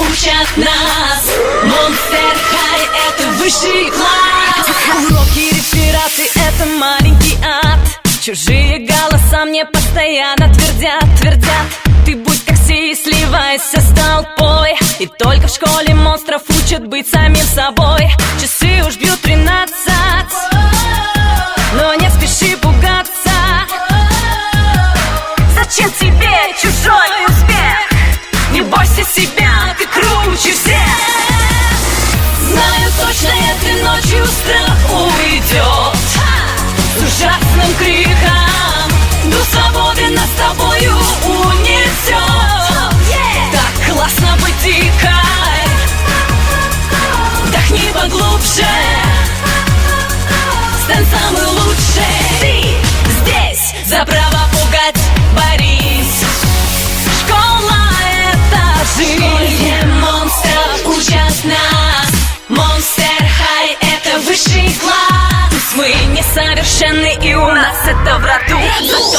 учат нас. Monster High — это высший класс. Уроки, рефераты — это маленький ад. Чужие голоса мне постоянно твердят. Ты будь как все и сливайся с толпой. И только в школе монстров учат быть самим собой. Часы уж бьют 13, но не спеши пугаться. Зачем тебе чужой успех? Не бойся себя, ты круче всех. Знаю точно, этой ночью страх уйдет с ужасным криком. Дух свободы нас с тобою унесет. Так классно быть дикой. Вдохни поглубже, стань самый лучший. Ты здесь за право пугать борись. Школа — это В жизнь. школе монстров учат нас. Monster High — это высший класс. Мы несовершенны, и у нас это в роду. Зато